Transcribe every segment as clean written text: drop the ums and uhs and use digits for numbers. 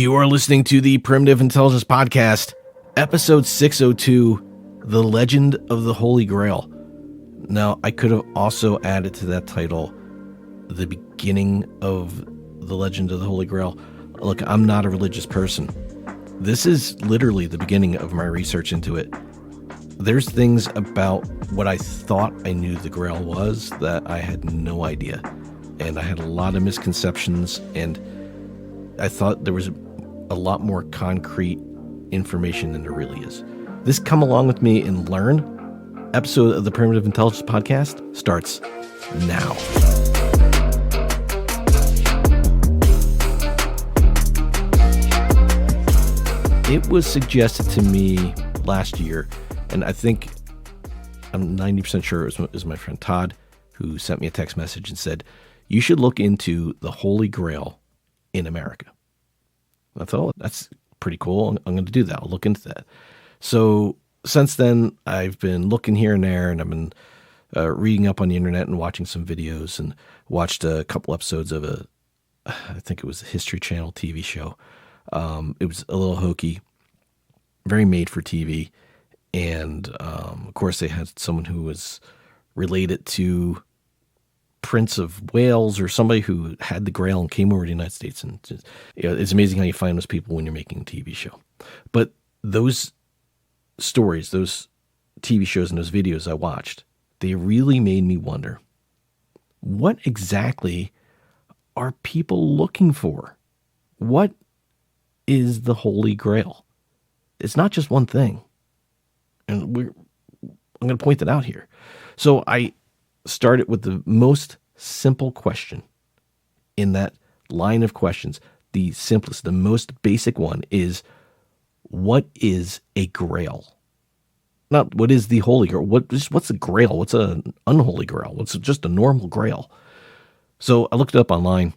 You are listening to the Primitive Intelligence Podcast, episode 602, The Legend of the Holy Grail. Now, I could have also added to that title, The Beginning of the Legend of the Holy Grail. Look, I'm not a religious person. This is literally the beginning of my research into it. There's things about what I thought I knew the Grail was that I had no idea. And I had a lot of misconceptions, and I thought there was a lot more concrete information than there really is. This Come Along With Me and Learn episode of the Primitive Intelligence Podcast starts now. It was suggested to me last year, and I think I'm 90% sure it was my friend Todd who sent me a text message and said, you should look into the Holy Grail in America. I thought, oh, that's pretty cool. I'm going to do that. I'll look into that. So since then, I've been looking here and there, and I've been reading up on the internet and watching some videos, and watched a couple episodes of I think it was a History Channel TV show. It was a little hokey, very made for TV. And of course, they had someone who was related to Prince of Wales or somebody who had the Grail and came over to the United States. And just, it's amazing how you find those people when you're making a TV show. But those stories, those TV shows and those videos I watched, they really made me wonder, what exactly are people looking for? What is the Holy Grail? It's not just one thing. And I'm going to point that out here. So I started with the most simple question in that line of questions. The simplest, the most basic one is, what is a grail? Not what is the Holy Grail. What's a grail? What's an unholy grail? What's just a normal grail? So I looked it up online,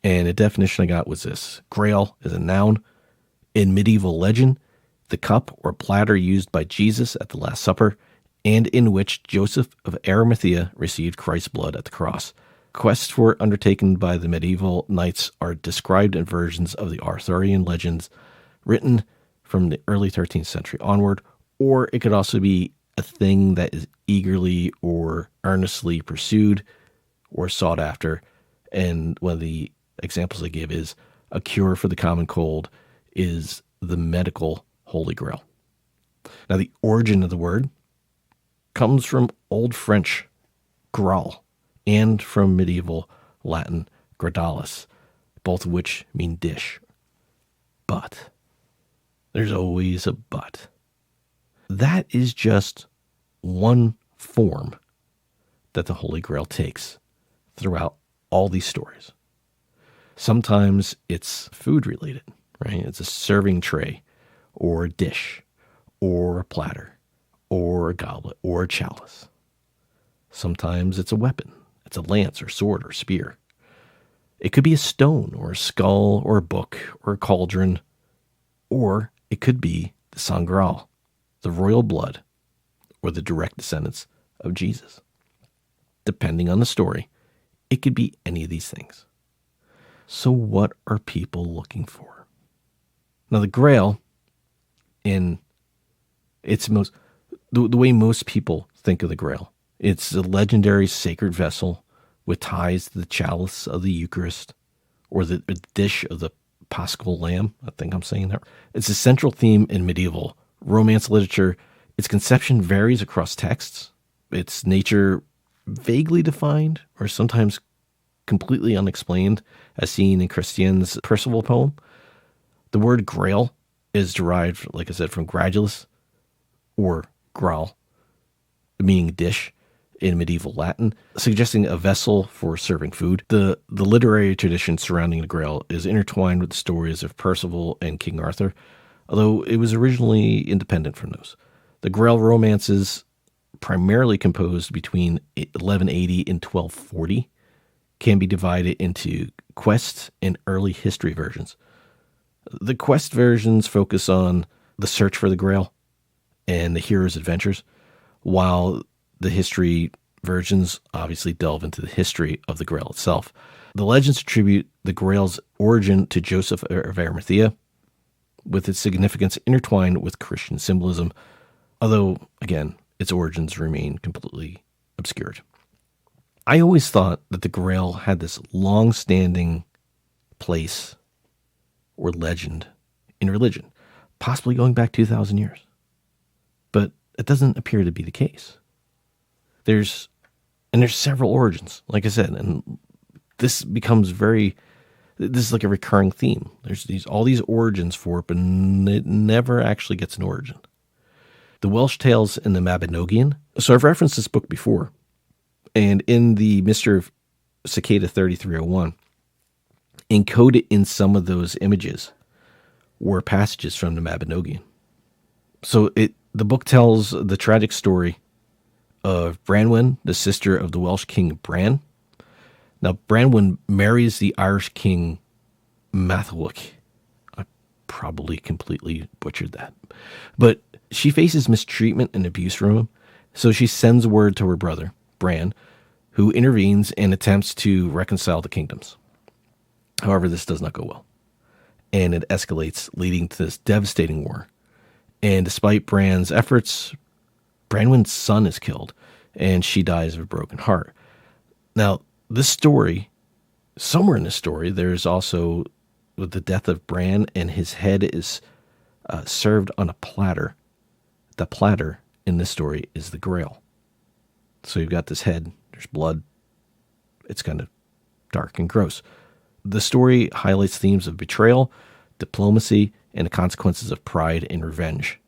and the definition I got was this. Grail is a noun. In medieval legend, the cup or platter used by Jesus at the Last Supper, and in which Joseph of Arimathea received Christ's blood at the cross. Quests were undertaken by the medieval knights are described in versions of the Arthurian legends written from the early 13th century onward, or it could also be a thing that is eagerly or earnestly pursued or sought after. And one of the examples I give is a cure for the common cold is the medical Holy Grail. Now, the origin of the word comes from Old French graal and from medieval Latin gradalis, both of which mean dish. But there's always a but. That is just one form that the Holy Grail takes throughout all these stories. Sometimes it's food related, right? It's a serving tray or a dish or a platter or a goblet, or a chalice. Sometimes it's a weapon. It's a lance or sword or spear. It could be a stone or a skull or a book or a cauldron, or it could be the Sang Graal, the royal blood, or the direct descendants of Jesus. Depending on the story, it could be any of these things. So what are people looking for? Now, the Grail, in its most the way most people think of the Grail, it's a legendary sacred vessel with ties to the chalice of the Eucharist or the dish of the Paschal Lamb. I think I'm saying that. It's a central theme in medieval Romance literature. Its conception varies across texts. Its nature vaguely defined or sometimes completely unexplained, as seen in Christian's Percival poem. The word Grail is derived, like I said, from gradulus or graal, meaning dish in medieval Latin, suggesting a vessel for serving food. The literary tradition surrounding the Grail is intertwined with the stories of Percival and King Arthur, although it was originally independent from those. The Grail romances, primarily composed between 1180 and 1240, can be divided into quest and early history versions. The quest versions focus on the search for the Grail and the hero's adventures, while the history versions obviously delve into the history of the Grail itself. The legends attribute the Grail's origin to Joseph of Arimathea, with its significance intertwined with Christian symbolism, although, again, its origins remain completely obscured. I always thought that the Grail had this long-standing place or legend in religion, possibly going back 2,000 years. But it doesn't appear to be the case. There's several origins, like I said, and this is like a recurring theme. There's all these origins for it, but it never actually gets an origin. The Welsh tales in the Mabinogion. So I've referenced this book before, and in the Mystery of Cicada 3301, encoded in some of those images were passages from the Mabinogion. So the book tells the tragic story of Branwen, the sister of the Welsh king Bran. Now, Branwen marries the Irish king Matholwch. I probably completely butchered that. But she faces mistreatment and abuse from him, so she sends word to her brother, Bran, who intervenes and attempts to reconcile the kingdoms. However, this does not go well, and it escalates, leading to this devastating war. And despite Bran's efforts, Branwen's son is killed, and she dies of a broken heart. Now, this story, somewhere in this story, there's also the death of Bran, and his head is served on a platter. The platter in this story is the Grail. So you've got this head, there's blood. It's kind of dark and gross. The story highlights themes of betrayal, diplomacy, and the consequences of pride and revenge.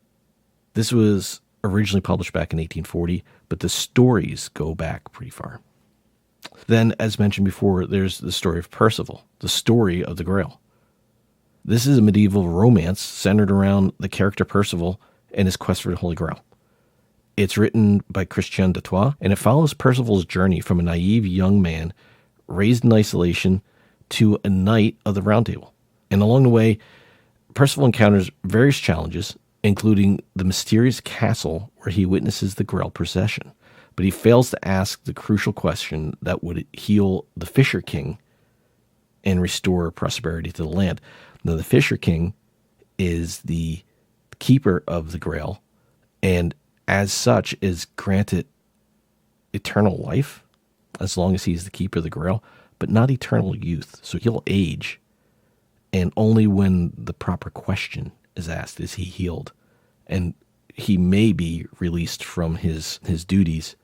This was originally published back in 1840, but the stories go back pretty far. Then, as mentioned before, there's the story of Percival, the story of the Grail. This is a medieval romance centered around the character Percival and his quest for the Holy Grail. It's written by Christian de Troyes, and it follows Percival's journey from a naive young man raised in isolation to a knight of the Round Table. And along the way, Percival encounters various challenges, including the mysterious castle where he witnesses the Grail procession. But he fails to ask the crucial question that would heal the Fisher King and restore prosperity to the land. Now, the Fisher King is the keeper of the Grail, and as such is granted eternal life as long as he's the keeper of the Grail, but not eternal youth. So he'll age, and only when the proper question is asked is he healed. And he may be released from his duties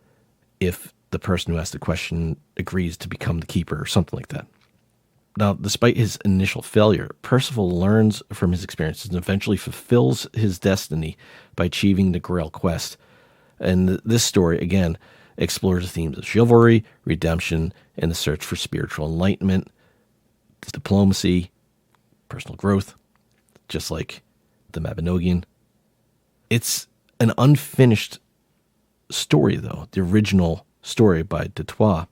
if the person who asked the question agrees to become the keeper or something like that. Now, despite his initial failure, Percival learns from his experiences and eventually fulfills his destiny by achieving the Grail quest. And this story, again, explores the themes of chivalry, redemption, and the search for spiritual enlightenment, diplomacy, personal growth, just like the Mabinogion. It's an unfinished story, though, the original story by de Troyes.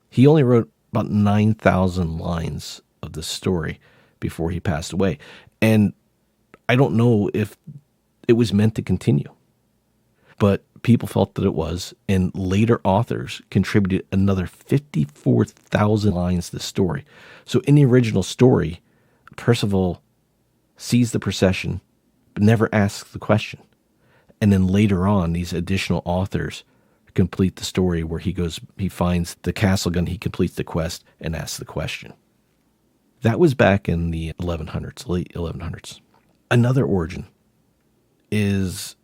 He only wrote about 9,000 lines of this story before he passed away. And I don't know if it was meant to continue, but people felt that it was, and later authors contributed another 54,000 lines to the story. So in the original story, Percival sees the procession, but never asks the question. And then later on, these additional authors complete the story where he finds the castle gun, he completes the quest, and asks the question. That was back in the 1100s, late 1100s. Another origin is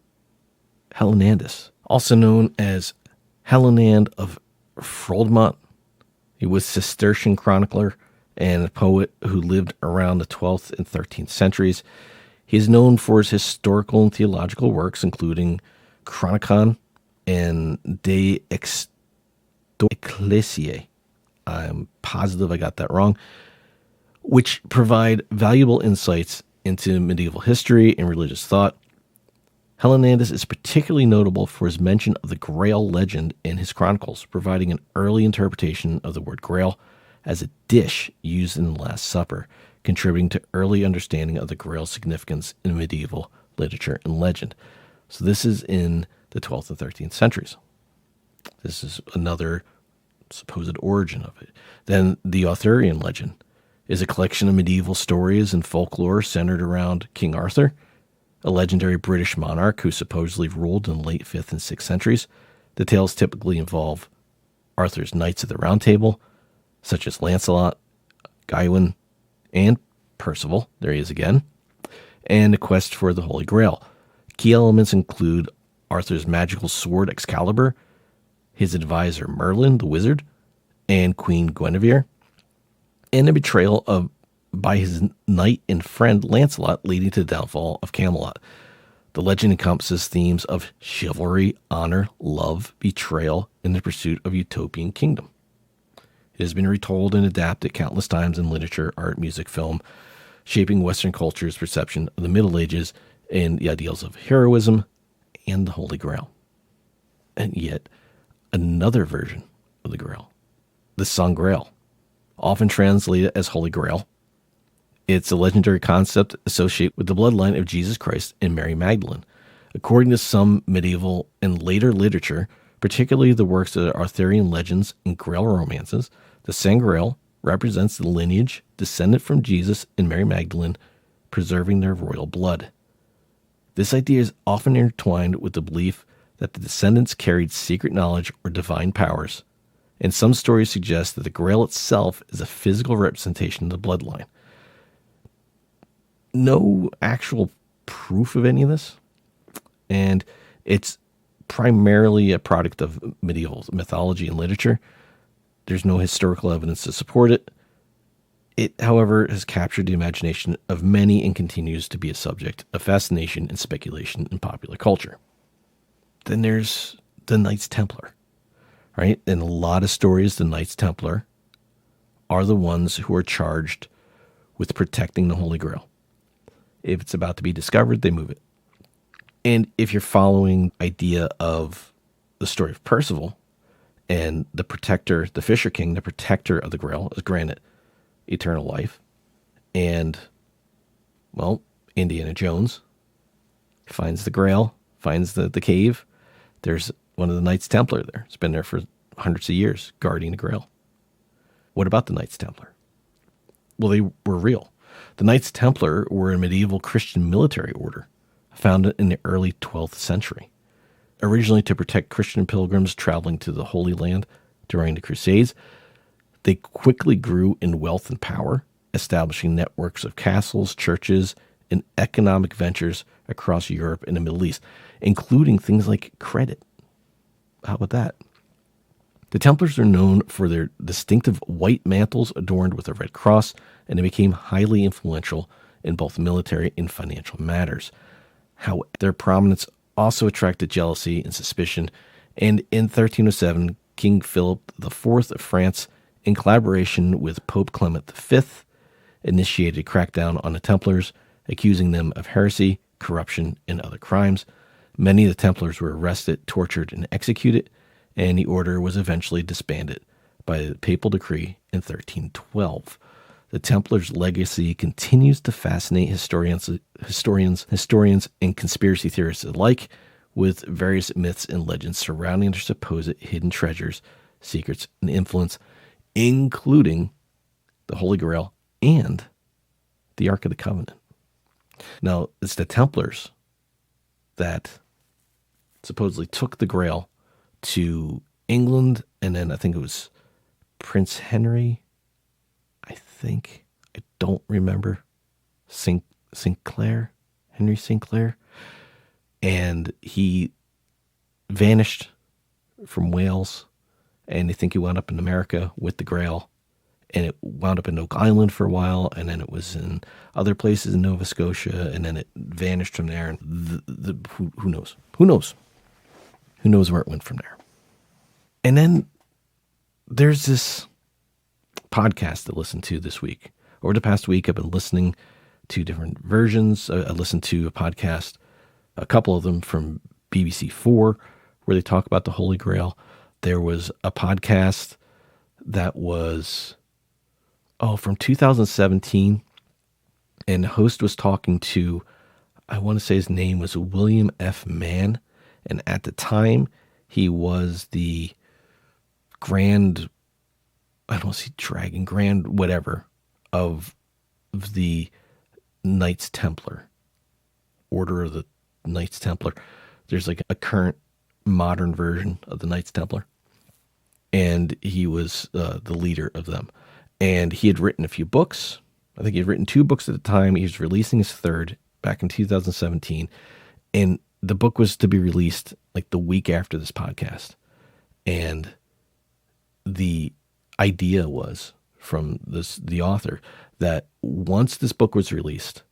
Helenandus, also known as Helenand of Froldmont. He was a Cistercian chronicler and a poet who lived around the 12th and 13th centuries. He is known for his historical and theological works, including Chronicon and De Ecclesiae. I'm positive I got that wrong, which provide valuable insights into medieval history and religious thought. Helenandus is particularly notable for his mention of the Grail legend in his chronicles, providing an early interpretation of the word Grail as a dish used in the Last Supper, contributing to early understanding of the Grail's significance in medieval literature and legend. So this is in the 12th and 13th centuries. This is another supposed origin of it. Then the Arthurian legend is a collection of medieval stories and folklore centered around King Arthur, a legendary British monarch who supposedly ruled in the late 5th and 6th centuries. The tales typically involve Arthur's knights of the Round Table, such as Lancelot, Gawain, and Percival, there he is again, and a quest for the Holy Grail. Key elements include Arthur's magical sword Excalibur, his advisor Merlin the wizard, and Queen Guinevere, and a betrayal by his knight and friend Lancelot, leading to the downfall of Camelot. The legend encompasses themes of chivalry, honor, love, betrayal, and the pursuit of utopian kingdom. It has been retold and adapted countless times in literature, art, music, film, shaping Western culture's perception of the Middle Ages and the ideals of heroism and the Holy Grail. And yet, another version of the Grail, the Sangreal, often translated as Holy Grail. It's a legendary concept associated with the bloodline of Jesus Christ and Mary Magdalene. According to some medieval and later literature, particularly the works of the Arthurian legends and Grail romances, the Sangreal represents the lineage descended from Jesus and Mary Magdalene, preserving their royal blood. This idea is often intertwined with the belief that the descendants carried secret knowledge or divine powers, and some stories suggest that the Grail itself is a physical representation of the bloodline. No actual proof of any of this, and it's primarily a product of medieval mythology and literature. There's no historical evidence to support it. It, however, has captured the imagination of many and continues to be a subject of fascination and speculation in popular culture. Then there's the Knights Templar, right? In a lot of stories, the Knights Templar are the ones who are charged with protecting the Holy Grail. If it's about to be discovered, they move it. And if you're following the idea of the story of Percival and the protector, the Fisher King, the protector of the Grail, is granted eternal life. And, well, Indiana Jones finds the Grail, finds the cave. There's one of the Knights Templar there. It's been there for hundreds of years, guarding the Grail. What about the Knights Templar? Well, they were real. The Knights Templar were a medieval Christian military order founded in the early 12th century, originally to protect Christian pilgrims traveling to the Holy Land during the Crusades. They quickly grew in wealth and power, establishing networks of castles, churches, and economic ventures across Europe and the Middle East, including things like credit. How about that? The Templars are known for their distinctive white mantles adorned with a red cross, and they became highly influential in both military and financial matters. However, their prominence also attracted jealousy and suspicion, and in 1307, King Philip IV of France, in collaboration with Pope Clement V, initiated a crackdown on the Templars, accusing them of heresy, corruption, and other crimes. Many of the Templars were arrested, tortured, and executed, and the order was eventually disbanded by the papal decree in 1312. The Templars' legacy continues to fascinate historians, and conspiracy theorists alike, with various myths and legends surrounding their supposed hidden treasures, secrets, and influence, including the Holy Grail and the Ark of the Covenant. Now, it's the Templars that supposedly took the Grail to England, and then I think it was Prince Henry, I don't remember, Henry Sinclair, and he vanished from Wales, and they think he wound up in America with the Grail, and it wound up in Oak Island for a while, and then it was in other places in Nova Scotia, and then it vanished from there, and who knows? Who knows where it went from there? And then there's this podcast to listen to this week. Over the past week, I've been listening to different versions. I listened to a podcast, a couple of them from BBC4, where they talk about the Holy Grail. There was a podcast that was, from 2017, and the host was talking to, I want to say his name was William F. Mann, and at the time, he was the Grand I don't see dragon, grand, whatever, of the Knights Templar, Order of the Knights Templar. There's like a current modern version of the Knights Templar, and he was the leader of them. And he had written a few books. I think he had written 2 books at the time. He was releasing his third back in 2017. And the book was to be released like the week after this podcast. And the idea was from the author that once this book was released,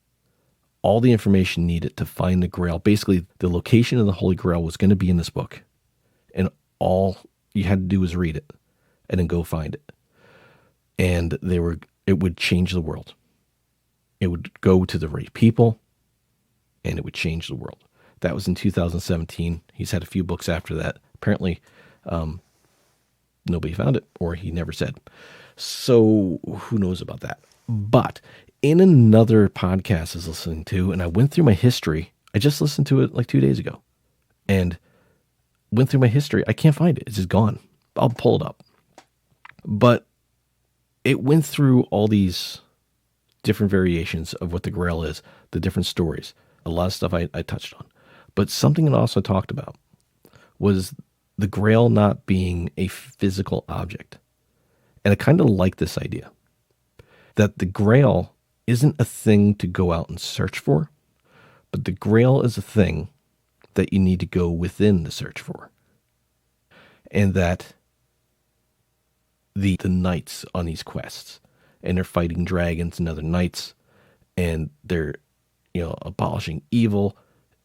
all the information needed to find the Grail, basically the location of the Holy Grail, was going to be in this book. And all you had to do was read it and then go find it. And it would change the world. It would go to the right people, and it would change the world. That was in 2017. He's had a few books after that. Apparently, nobody found it, or he never said. So who knows about that? But in another podcast I was listening to, and I went through my history. I just listened to it like 2 days ago, and went through my history. I can't find it. It's just gone. I'll pull it up. But it went through all these different variations of what the Grail is, the different stories, a lot of stuff I touched on. But something it also talked about was the Grail not being a physical object. And I kind of like this idea that the Grail isn't a thing to go out and search for, but the Grail is a thing that you need to go within the search for. And that the knights on these quests, and they're fighting dragons and other knights, and they're, abolishing evil,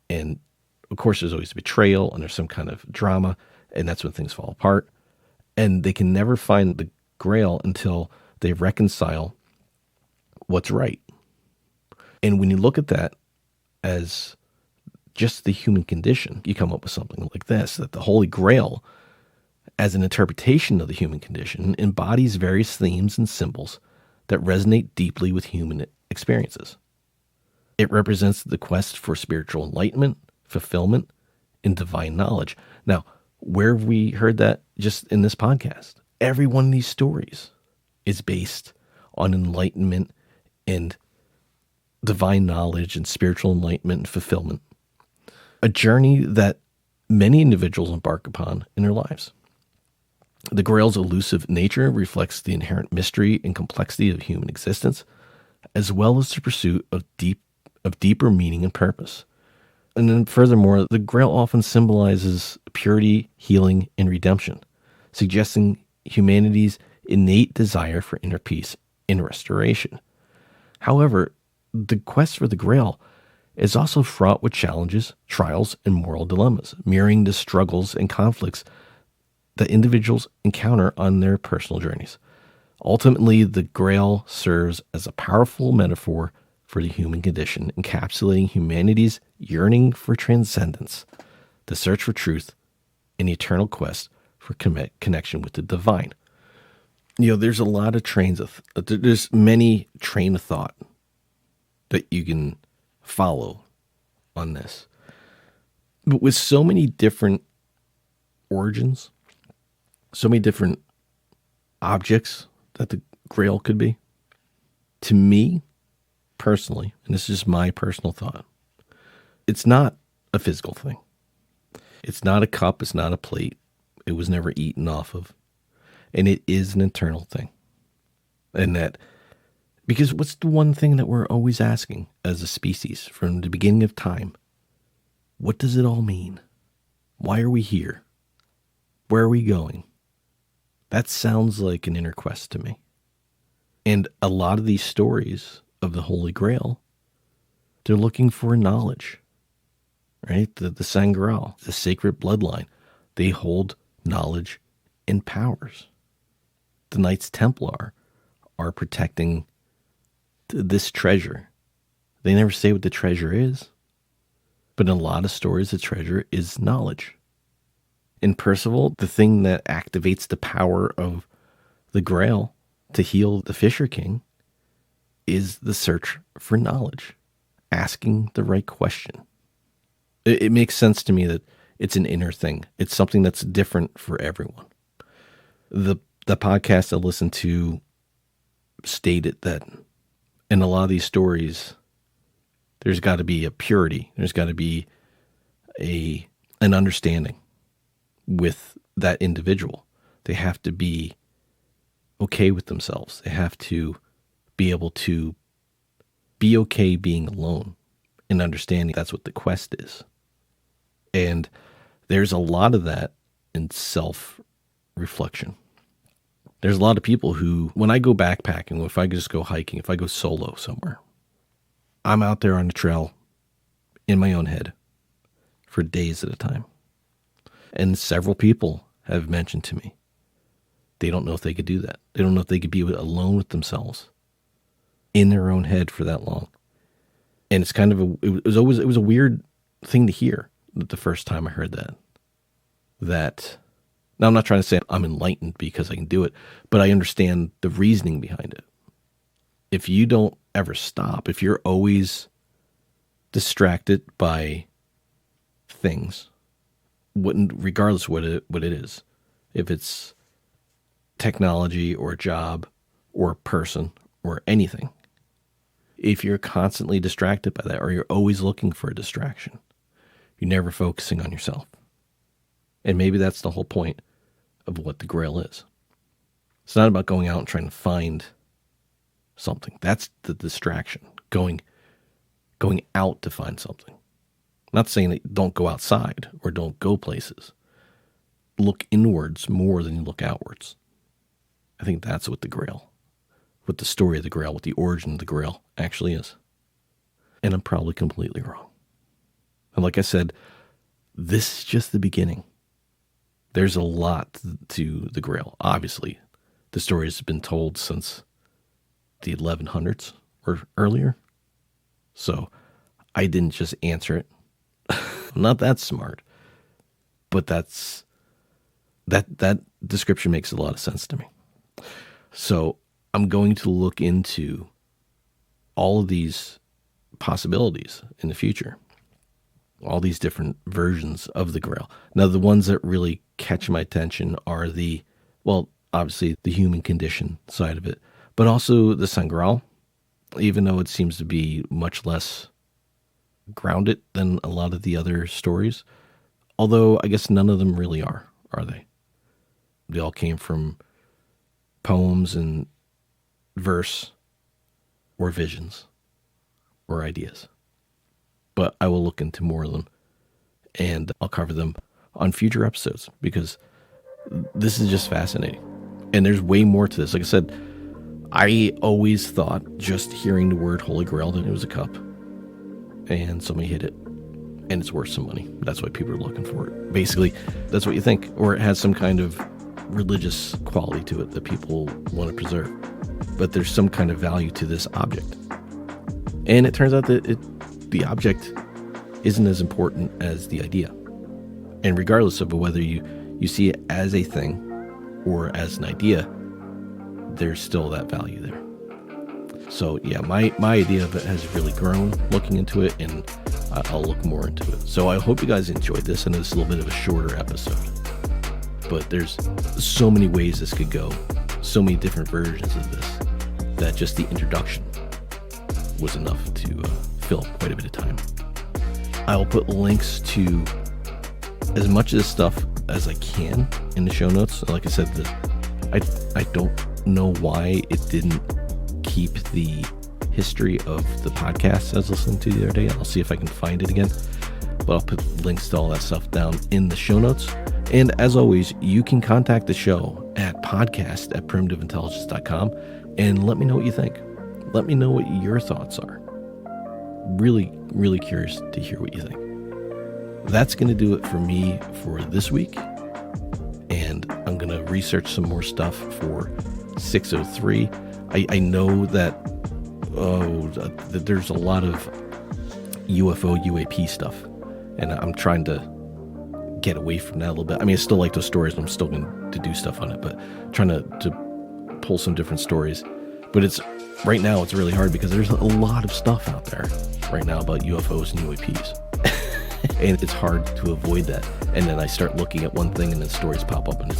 and of course there's always betrayal, and there's some kind of drama, and that's when things fall apart, and they can never find the Grail until they reconcile what's right. And when you look at that as just the human condition, you come up with something like this, that the Holy Grail, as an interpretation of the human condition, embodies various themes and symbols that resonate deeply with human experiences. It represents the quest for spiritual enlightenment, fulfillment, and divine knowledge. Now, where have we heard that? Just in this podcast. Every one of these stories is based on enlightenment and divine knowledge and spiritual enlightenment and fulfillment. A journey that many individuals embark upon in their lives. The Grail's elusive nature reflects the inherent mystery and complexity of human existence, as well as the pursuit of deeper meaning and purpose. And then furthermore, the Grail often symbolizes purity, healing, and redemption, suggesting humanity's innate desire for inner peace and restoration. However, the quest for the Grail is also fraught with challenges, trials, and moral dilemmas, mirroring the struggles and conflicts that individuals encounter on their personal journeys. Ultimately, the Grail serves as a powerful metaphor for the human condition, encapsulating humanity's yearning for transcendence, the search for truth, and the eternal quest for connection with the divine. There's a lot of there's many train of thought that you can follow on this. But with so many different origins, so many different objects that the Grail could be, to me, personally, and this is just my personal thought, it's not a physical thing. It's not a cup. It's not a plate. It was never eaten off of. And it is an eternal thing. And that, because what's the one thing that we're always asking as a species from the beginning of time? What does it all mean? Why are we here? Where are we going? That sounds like an inner quest to me. And a lot of these stories of the Holy Grail, they're looking for knowledge, right? The Sangreal, the sacred bloodline, they hold knowledge and powers. The Knights Templar are protecting this treasure. They never say what the treasure is, but in a lot of stories, the treasure is knowledge. In Percival, the thing that activates the power of the Grail to heal the Fisher King is the search for knowledge, asking the right question. It makes sense to me that it's an inner thing. It's something that's different for everyone. The The podcast I listened to stated that in a lot of these stories, there's got to be a purity. There's got to be an understanding with that individual. They have to be okay with themselves. They have to be able to be okay being alone and understanding that's what the quest is. And there's a lot of that in self-reflection. There's a lot of people who, when I go backpacking, if I just go hiking, if I go solo somewhere, I'm out there on the trail in my own head for days at a time. And several people have mentioned to me, they don't know if they could do that. They don't know if they could be alone with themselves in their own head for that long. And it's kind of it was a weird thing to hear the first time I heard that. Now, I'm not trying to say I'm enlightened because I can do it, but I understand the reasoning behind it. If you don't ever stop, if you're always distracted by things, regardless what it is, if it's technology or a job or a person or anything, if you're constantly distracted by that, or you're always looking for a distraction, you're never focusing on yourself. And maybe that's the whole point of what the Grail is. It's not about going out and trying to find something. That's the distraction. Going out to find something. I'm not saying that don't go outside or don't go places. Look inwards more than you look outwards. I think that's what the Grail, what the story of the Grail, what the origin of the Grail actually is. And I'm probably completely wrong. And like I said, this is just the beginning. There's a lot to the Grail. Obviously, the story has been told since the 1100s or earlier. So I didn't just answer it. I'm not that smart. But that description makes a lot of sense to me. So I'm going to look into all of these possibilities in the future. All these different versions of the Grail. Now, the ones that really catch my attention are obviously the human condition side of it, but also the Saint Grail, even though it seems to be much less grounded than a lot of the other stories. Although I guess none of them really are they? They all came from poems and verse or visions or ideas. But I will look into more of them, and I'll cover them on future episodes because this is just fascinating. And there's way more to this. Like I said, I always thought just hearing the word Holy Grail that it was a cup and somebody hit it and it's worth some money. That's why people are looking for it. Basically, that's what you think. Or it has some kind of religious quality to it that people want to preserve. But there's some kind of value to this object. And it turns out that the object isn't as important as the idea. And regardless of whether you see it as a thing or as an idea, there's still that value there. So yeah, my idea of it has really grown looking into it, and I'll look more into it. So I hope you guys enjoyed this, and it's a little bit of a shorter episode. But there's so many ways this could go, so many different versions of this, that just the introduction was enough to fill quite a bit of time. I'll put links to as much of this stuff as I can in the show notes. Like I said, I don't know why it didn't keep the history of the podcast I was listening to the other day. I'll see if I can find it again. But I'll put links to all that stuff down in the show notes. And as always, you can contact the show at podcast@primitiveintelligence.com and let me know what you think. Let me know what your thoughts are. Really, really curious to hear what you think. That's going to do it for me for this week. And I'm going to research some more stuff for 603. I know that there's a lot of UFO, UAP stuff. And I'm trying to get away from that a little bit. I mean, I still like those stories, and I'm still going to do stuff on it, but trying to pull some different stories. But right now it's really hard because there's a lot of stuff out there right now about UFOs and UAPs. And it's hard to avoid that. And then I start looking at one thing and then stories pop up, and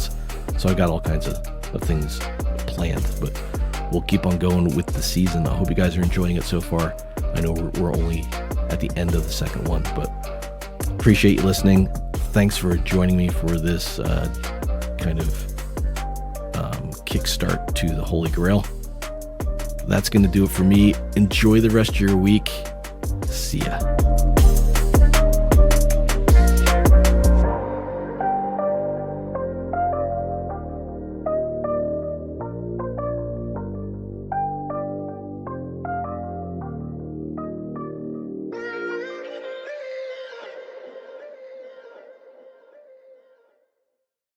so I got all kinds of of things planned, but we'll keep on going with the season. I hope you guys are enjoying it so far. I know we're only at the end of the second one, but appreciate you listening. Thanks for joining me for this kind of kickstart to the Holy Grail. That's going to do it for me. Enjoy the rest of your week. See ya.